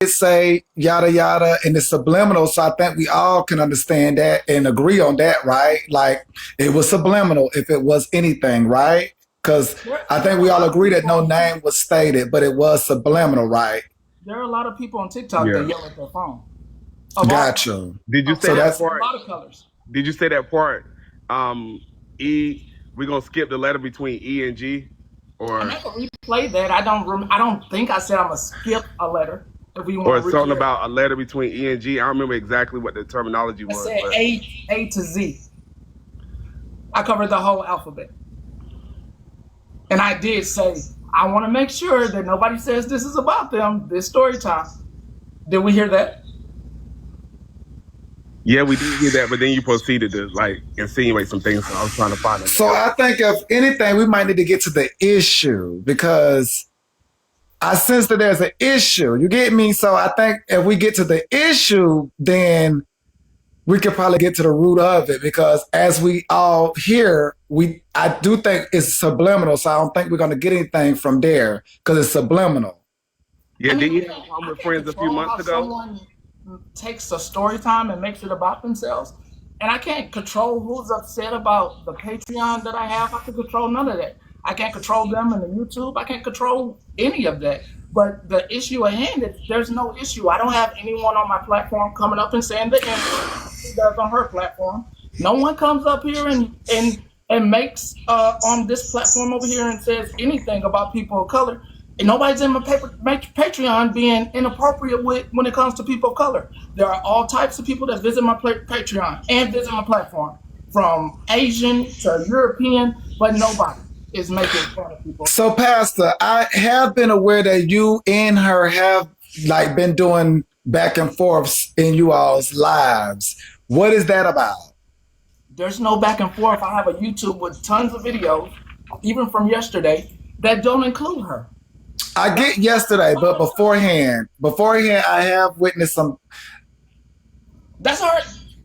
did say yada yada and it's subliminal, so I think we all can understand that and agree on that, right? Like it was subliminal if it was anything, right? Because I There think are a we all lot of agree that people no on name was stated, but it was subliminal, right? there are a lot of people on TikTok that Yeah. yell at their phone of all Got colors, you. Did you of say So that that's a part? lot of colors. Did you say that part? E. We're gonna skip the letter between E and G, And or I can replay that. I don't think I said I'm gonna skip a letter. If we want or to something rehear it, about a letter between E and G. I don't remember exactly what the terminology I was, said but A to Z. I covered the whole alphabet, and I did say I want to make sure that nobody says this is about them. This story time. Did we hear that? yeah, we did hear that. But then you proceeded to like insinuate some things. So I was trying to find a so narrative. I think if anything, we might need to get to the issue because I sense that there's an issue. You get me? So I think if we get to the issue, then we could probably get to the root of it because as we all hear, I do think it's subliminal. So I don't think we're gonna get anything from there because it's subliminal. Yeah, I mean, did you have a problem I with can't friends a few control months how ago? someone takes a story time and makes it about themselves. And I can't control who's upset about the Patreon that I have. I can control none of that. I can't control them in the YouTube. I can't control any of that. But the issue at hand is there's no issue. I don't have anyone on my platform coming up and saying the N word like she does on her platform. No one comes up here and makes on this platform over here and says anything about people of color. And nobody's in my Patreon being inappropriate with when it comes to people of color. There are all types of people that visit my Patreon and visit my platform, from Asian to European, but nobody is making fun of people of So, color. Pastor, I have been aware that you and her have like been doing back and forths in you all's lives. What is that about? There's no back and forth. I have a YouTube with tons of videos, even from yesterday, that don't include her. I get yesterday, but beforehand, I have witnessed some. That's her.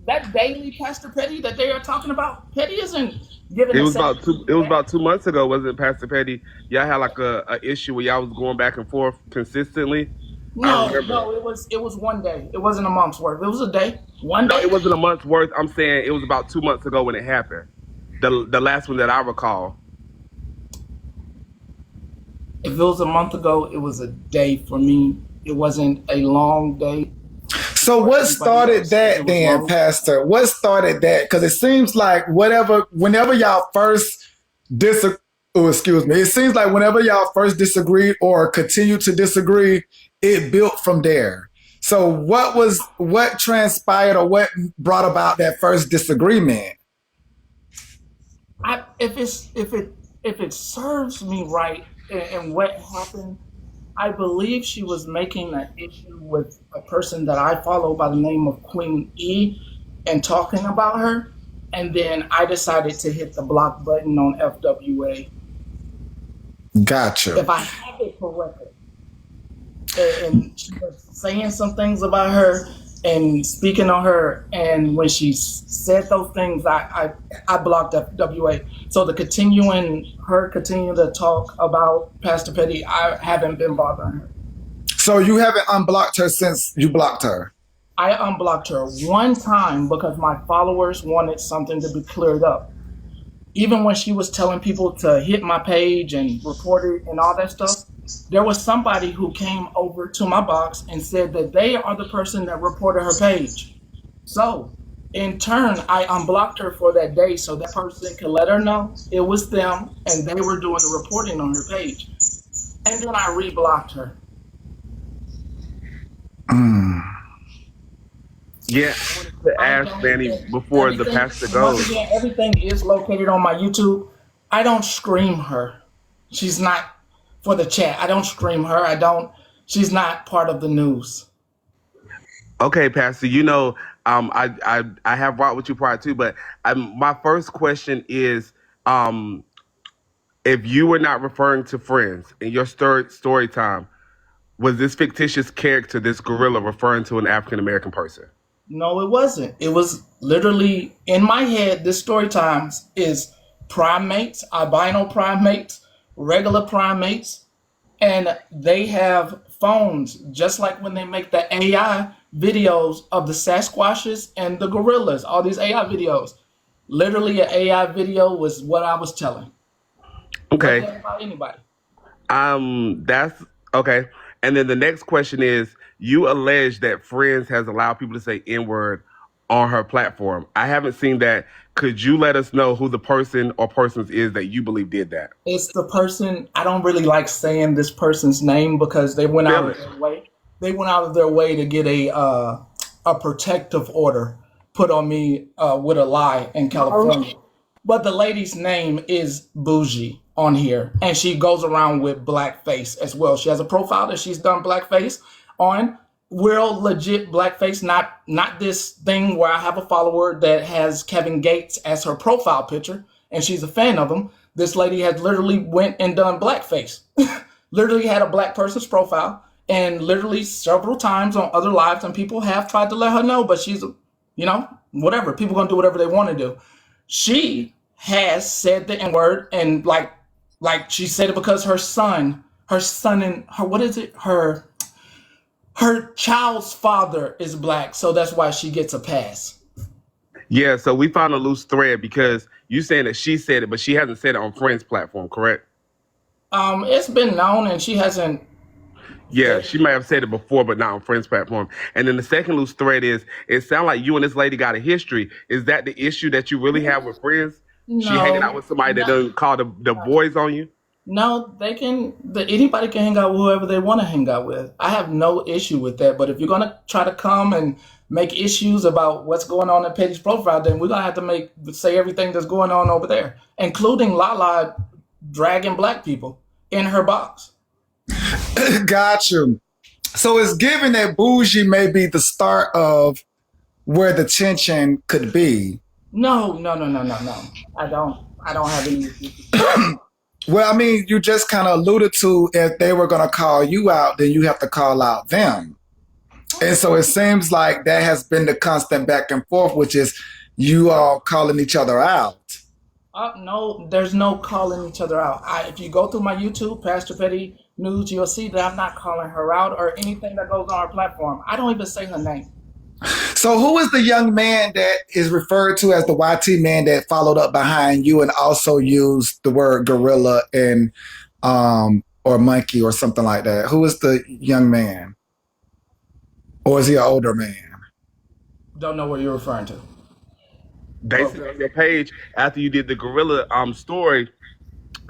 That daily Pastor Petty that they are talking about. Petty isn't giving It a was second about two. It was feedback. about 2 months ago, wasn't it, Pastor Petty? Y'all had like a issue where y'all was going back and forth consistently. I No, remember. no, it was one day. It wasn't a month's worth. It was a day. One No, day. it wasn't a month's worth. I'm saying it was about 2 months ago when it happened. The last one that I recall. If it was a month ago, it was a day for me. It wasn't a long day So, for what everybody started else. If it that was then, long, Pastor? What started that? Because it seems like whenever y'all first disagree, oh, excuse me, it seems like whenever y'all first disagreed or continue to disagree, it built from there. So, what transpired or what brought about that first disagreement? if it serves me right and what happened, I believe she was making an issue with a person that I follow by the name of Queen E and talking about her. And then I decided to hit the block button on FWA. Gotcha. If I have it correctly, and she was saying some things about her and speaking on her, and when she said those things, I blocked FWA. So the continuing to talk about Pastor Petty, I haven't been bothering her. So you haven't unblocked her since you blocked her. I unblocked her one time because my followers wanted something to be cleared up. Even when she was telling people to hit my page and report it and all that stuff, there was somebody who came over to my box and said that they are the person that reported her page. So, in turn, I unblocked her for that day so that person could let her know it was them and they were doing the reporting on her page. And then I reblocked her. Mm. Yeah, I wanted to I ask don't, Manny before the everything, pastor once goes. again, everything is located on my YouTube. I don't scream her. She's not for the chat. I don't scream her. She's not part of the news. Okay, Pastor. I have rocked with you prior to, but my first question is, um, if you were not referring to friends in your story time, was this fictitious character, this gorilla, referring to an African American person? No, it wasn't. It was literally in my head. This story times is primates, albino primates, regular primates, and they have phones, just like when they make the AI videos of the Sasquatches and the gorillas, all these AI videos. Literally, an AI video was what I was telling. Okay. Wasn't about anybody. That's okay. And then the next question is: you allege that Friends has allowed people to say N word on her platform. I haven't seen that. Could you let us know who the person or persons is that you believe did that? It's the person. I don't really like saying this person's name because they went out Feel of it. their way. They went out of their way to get a protective order put on me with a lie in California. But the lady's name is Bougie on here, and she goes around with blackface as well. She has a profile that she's done blackface on, real legit blackface, not this thing where I have a follower that has Kevin Gates as her profile picture, and she's a fan of him. This lady has literally went and done blackface, literally had a black person's profile, and literally several times on other lives, and people have tried to let her know, but she's, whatever. People gonna do whatever they want to do. She has said the N word, and like she said it because her son and her, what is it, her child's father is black, so that's why she gets a pass. Yeah. So we found a loose thread because you saying that she said it, but she hasn't said it on Friends platform, correct? It's been known, and she hasn't Yeah, said she might have said it before, but not on Friends platform. And then the second loose thread is it sounds like you and this lady got a history. Is that the issue that you really have with Friends? She hanging out no, with somebody that no, doesn't call the boys on you? no. Anybody can hang out with whoever they want to hang out with. I have no issue with that. But if you're gonna try to come and make issues about what's going on in Petty's profile, then we're gonna have to say everything that's going on over there, including Lala dragging black people in her box. Got you. So it's given that Bougie may be the start of where the tension could be. No, no, no, no, no, no. I don't have any issues with that. Well, I mean, you just kind of alluded to if they were going to call you out, then you have to call out them. And so it seems like that has been the constant back and forth, which is you all calling each other out. No, there's no calling each other out. If you go through my YouTube, Pastor Petty News, you'll see that I'm not calling her out or anything that goes on our platform. I don't even say her name. So who is the young man that is referred to as the YT man that followed up behind you and also used the word gorilla and or monkey or something like that? Who is the young man? Or is he an older man? Don't know what you're referring to. They said on your page after you did the gorilla story,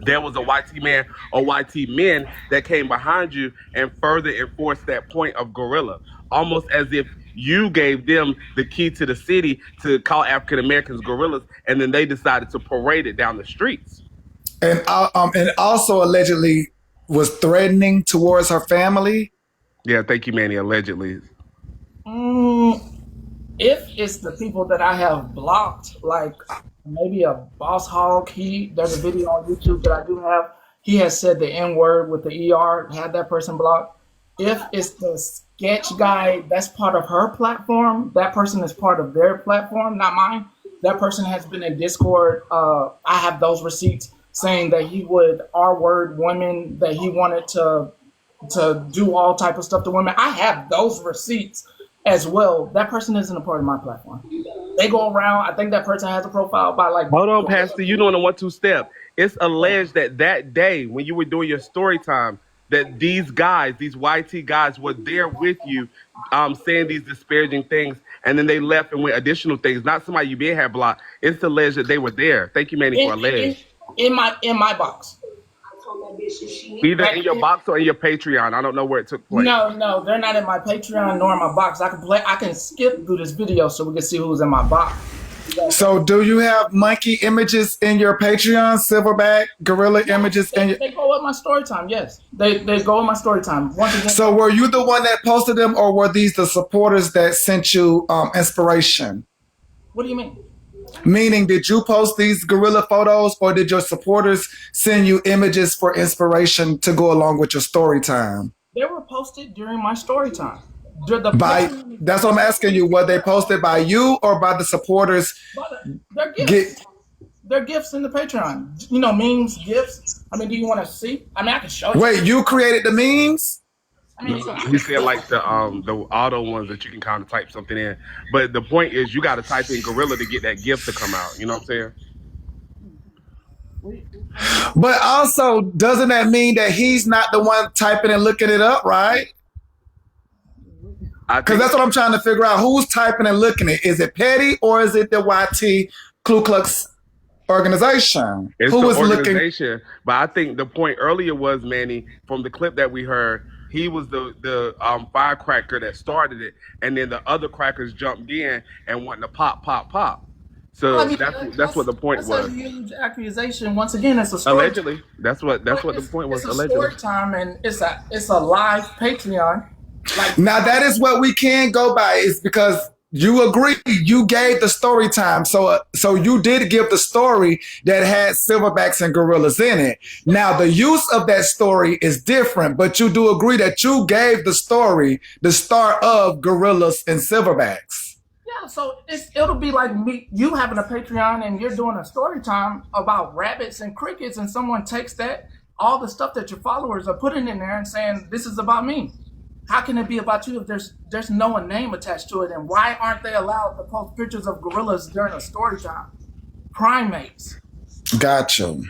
there was a YT man or YT men that came behind you and further enforced that point of gorilla, almost as if you gave them the key to the city to call African Americans gorillas, and then they decided to parade it down the streets. And also allegedly was threatening towards her family. Yeah, thank you, Manny. Allegedly. Mm, if it's the people that I have blocked, like maybe a boss hog, there's a video on YouTube that I do have. He has said the N word with the ER, had that person blocked. If it's the sketch guy, that's part of her platform. That person is part of their platform, not mine. That person has been in Discord. I have those receipts saying that he would R word women, that he wanted to do all type of stuff to women. I have those receipts as well. That person isn't a part of my platform. They go around. I think that person has a profile by like. Hold on, Pastor. You doing a 1-2 step. It's alleged that that day when you were doing your story time, that these guys, these YT guys, were there with you, saying these disparaging things, and then they left and went additional things. Not somebody you been had blocked. It's alleged that they were there. Thank you, Manny, for in, in, alleged. in my box. Either Like, in your box or in your Patreon. I don't know where it took place. no, they're not in my Patreon nor in my box. I can skip through this video so we can see who's in my box. So do you have monkey images in your Patreon, silverback, gorilla images in your... They go with my story time, yes. They go with my story time. Once again, So were you the one that posted them, or were these the supporters that sent you inspiration? what do you mean? Meaning, did you post these gorilla photos, or did your supporters send you images for inspiration to go along with your story time? They were posted during my story time. That's what I'm asking you. Were they posted by you or by the supporters? They're gifts. They're gifts in the Patreon. Memes, gifts. I mean, do you want to see? I mean, I can show you. Wait, you created the memes? I mean, you can. He said like the auto ones that you can kind of type something in. But the point is, you got to type in gorilla to get that gift to come out. You know what I'm saying? I mean, But also, doesn't that mean that he's not the one typing and looking it up, right? I Because think that's what I'm trying to figure out. Who's typing and looking it? Is it Petty or is it the YT Ku Klux organization? it's Who the is looking? organization. But I think the point earlier was, Manny, from the clip that we heard, he was the firecracker that started it, and then the other crackers jumped in and wanted to pop, pop, pop. well, I So mean, that's what the point that's a was. huge accusation. Once again, it's a story. Allegedly, that's But what the point it's was. a Allegedly. story time, and it's a live Patreon. Like, Now that is what we can go by. Is because you agree. You gave the story time, so you did give the story that had silverbacks and gorillas in it. Now the use of that story is different, but you do agree that you gave the story the start of gorillas and silverbacks. yeah, so it'll be like me, you having a Patreon, and you're doing a story time about rabbits and crickets, and someone takes that all the stuff that your followers are putting in there and saying this is about me. How can it be about you if there's no name attached to it? And why aren't they allowed to post pictures of gorillas during a story time? Primates. Got you.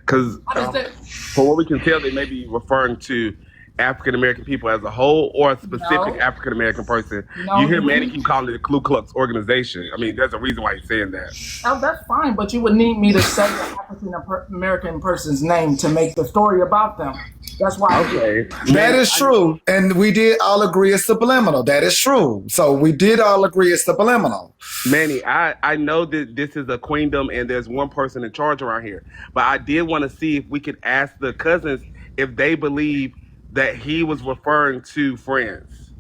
Because How does that? from what we can tell, they may be referring to African American people as a whole or a specific No, African American person. You no. hear Manny keep calling it the Ku Klux organization. I mean, there's a reason why he's saying that. Oh, that's fine, but you would need me to say the African American person's name to make the story about them. That's why. Okay. That Manny, is true. And we did all agree it's subliminal. That is true. So we did all agree it's subliminal. Manny, I know that this is a queendom and there's one person in charge around here, but I did want to see if we could ask the cousins if they believe that he was referring to friends.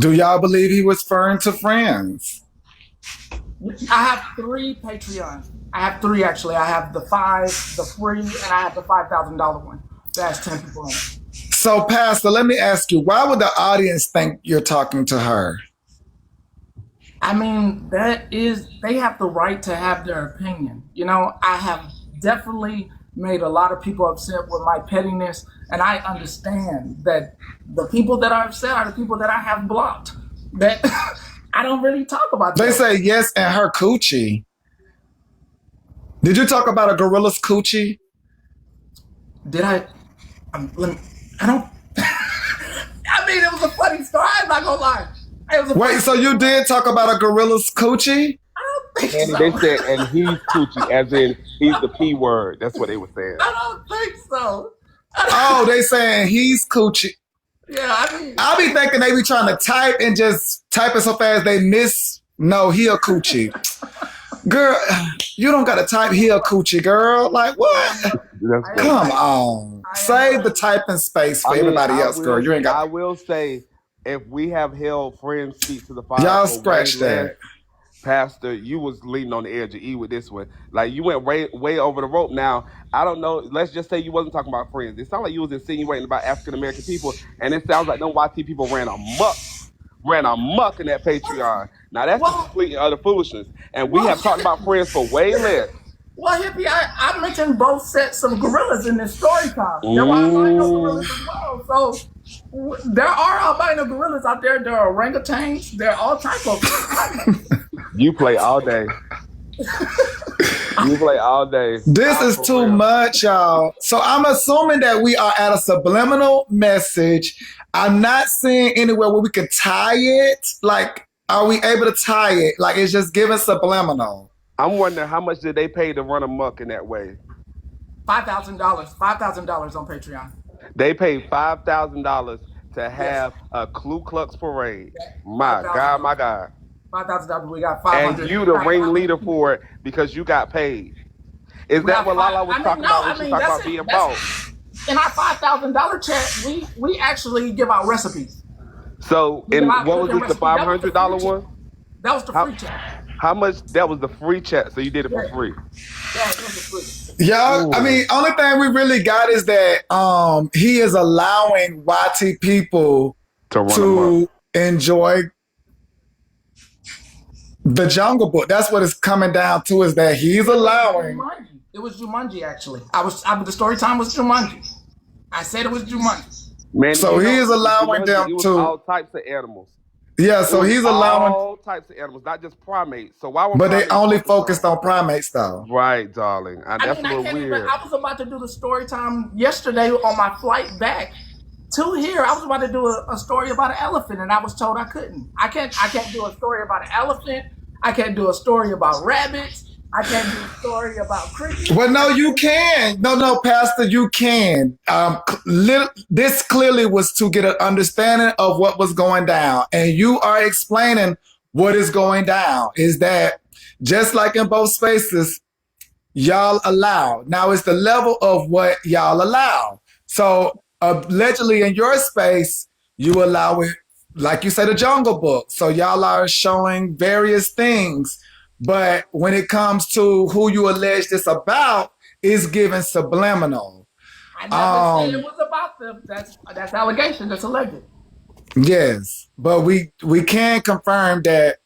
Do y'all believe he was referring to friends? I have 3 Patreons. I have 3 actually. I have the 5, the free, and I have the $5,000 one. That has 10 people in it. So, Pastor, let me ask you, why would the audience think you're talking to her? I mean, they have the right to have their opinion. You know, I have definitely made a lot of people upset with my pettiness, and I understand that the people that are upset are the people that I have blocked. That I don't really talk about They that. say yes and her coochie. Did you talk about a gorilla's coochie? Did I? I don't. I mean, it was a funny story. I'm not gonna lie. It was a Wait, funny, so you did talk about a gorilla's coochie? I don't think Manny, so. they said, and he's Coochie, as in he's the P word. That's what they were saying. I don't think so. Oh, they saying he's coochie. Yeah, I mean, I be thinking they be trying to type and just type it so fast they miss. No, he a coochie. Girl, you don't gotta type he a coochie, girl. Like what? That's I good. Come on. Save the typing space for everybody else, girl. You ain't I got. will say, if we have held friends speak to the fire Y'all for way scratch less, that. Pastor, you was leaning on the edge of E with this one. Like you went way over the rope. Now I don't know. Let's just say you wasn't talking about friends. It sounded like you was insinuating about African American people, and it sounds like them YT people ran amok in that Patreon. Now that's just well, complete and utter foolishness. And we well, have talked about friends for way less. well, hippie. I mentioned both sets of gorillas in this story time. There were albino gorillas as Ooh, well. So there are albino gorillas out there. There are orangutans. There are all type of. you play all day. You play all day. This is For too real. much, y'all. So I'm assuming that we are at a subliminal message. I'm not seeing anywhere where we could tie it. Like, are we able to tie it? Like, it's just giving subliminal. I'm wondering how much did they pay to run amok in that way? $5,000. $5,000 on Patreon. They paid $5,000 to Yes. have a Ku Klux parade. Five My thousand God, my dollars. God. $5,000. We got And 500. you the ringleader for it because you got paid. Is We that got what five. Lala was I mean, talking no. about I when she mean, talked that's about being it. bought? In our $5,000 chat. We actually give out recipes. So, We give and out what was cooking this, the recipes. That was the $500 free chat. one? That was the How, free chat. how much? That was the free chat, so you did it for Yeah. free. Yeah, it was the free. Y'all, I mean, Ooh. only thing we really got is that he is allowing YT people To run amok. to enjoy the Jungle Book. That's what it's coming down to, is that he's allowing. Jumanji. It was Jumanji actually. The story time was Jumanji. I said it was Jumanji. Manny, So you he know, is with allowing Jumanji, them it was to. all types of animals. Yeah, It so was he's allowing, all types of animals, not just primates. So why were but they primates only focused focused on? on primates though. Right, darling. I That's mean, a I little can't even. weird. I was about to do the story time yesterday on my flight back to here. I was about to do a story about an elephant, and I was told I couldn't. I can't do a story about an elephant. I can't do a story about rabbits. I can't do a story about crickets. Well, no, I you can't do. can. No, no, Pastor, you can. This clearly was to get an understanding of what was going down, and you are explaining what is going down. Is that just like in both spaces, y'all allow. Now it's the level of what y'all allow. So allegedly in your space, you allow it, like you said, the Jungle Book. So y'all are showing various things. But when it comes to who you allege this about, is given subliminal. I never said it Um, was about them. That's allegation. That's alleged. yes. But we can confirm that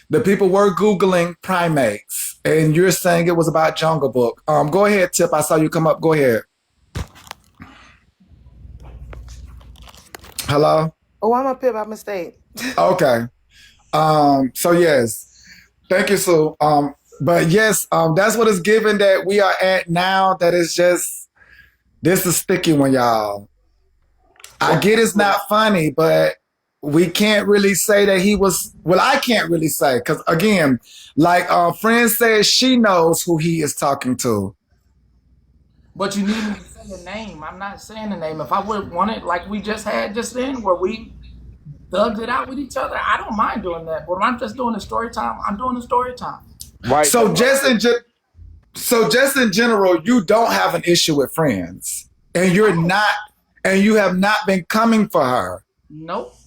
the people were Googling primates, and you're saying it was about Jungle Book. Go ahead, Tip. I saw you come up. Go ahead. Hello? Oh, I'm up here by mistake. Okay. So yes. Thank you, Sue. But yes, that's what it's given that we are at now. That is just this is sticky one, y'all. I Well, get it's not funny, but we can't really say that he was well, I can't really say, because again, like friend says she knows who he is talking to. But you need me to say a name. I'm not saying a name. If I would want it, like we just had just then, where we thugged it out with each other, I don't mind doing that. But when I'm just doing the story time, I'm doing the story time. right. That's So what just I in was. so just in general, you don't have an issue with friends. And you're No, not and you have not been coming for her. nope,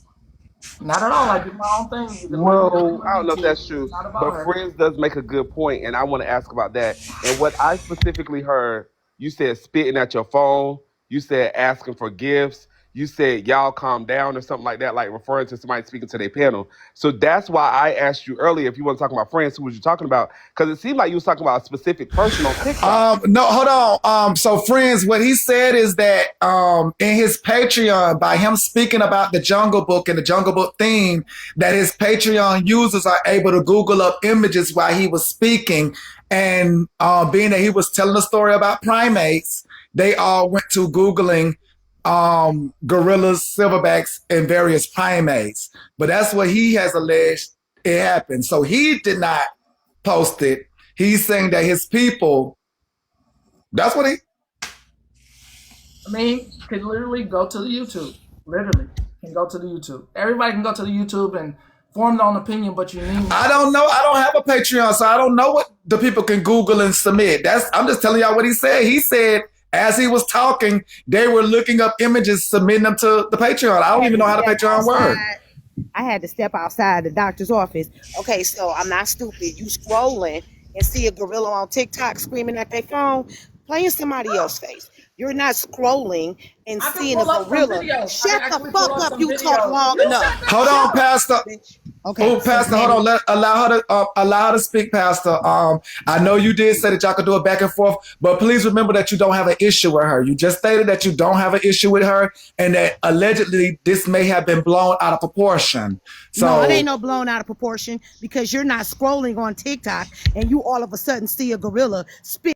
not at all. I do my own thing. You can look me up if Well, you I don't need know if to. that's It's true, not about but her. Friends does make a good point, and I want to ask about that. And what I specifically heard, you said spitting at your phone, you said asking for gifts, you said y'all calm down or something like that, like referring to somebody speaking to their panel. So that's why I asked you earlier if you want to talk about Friends, who was you talking about? Because it seemed like you was talking about a specific person on TikTok. No, hold on. So friends, what he said is that in his Patreon, by him speaking about the Jungle Book and the Jungle Book theme, that his Patreon users are able to Google up images while he was speaking. And being that he was telling a story about primates, they all went to Googling gorillas, silverbacks, and various primates. But that's what he has alleged it happened. So he did not post it. He's saying that his people, that's what he, I mean, can literally go to the YouTube. Literally, can go to the YouTube. Everybody can go to the YouTube and form their own opinion, but you need. I don't know. I don't have a Patreon, so I don't know what the people can Google and submit. I'm just telling y'all what he said. He said, as he was talking, they were looking up images, submitting them to the Patreon. I I don't had even to know how the step Patreon works. outside. I had to step outside the doctor's office. Okay, so I'm not stupid. You scrolling and see a gorilla on TikTok screaming at their phone, playing somebody else's face. You're not scrolling and I can seeing a pull up some gorilla. videos. I can Shut the actually pull fuck up up. some You talk videos. long You enough. shut the Hold fuck on, up, Pastor. Bitch. Okay, Oh, so Pastor, hold Manny, on. Allow her to speak, Pastor. I know you did say that y'all could do it back and forth, but please remember that you don't have an issue with her. You just stated that you don't have an issue with her, and that allegedly this may have been blown out of proportion. no, it ain't So no blown out of proportion because you're not scrolling on TikTok and you all of a sudden see a gorilla spit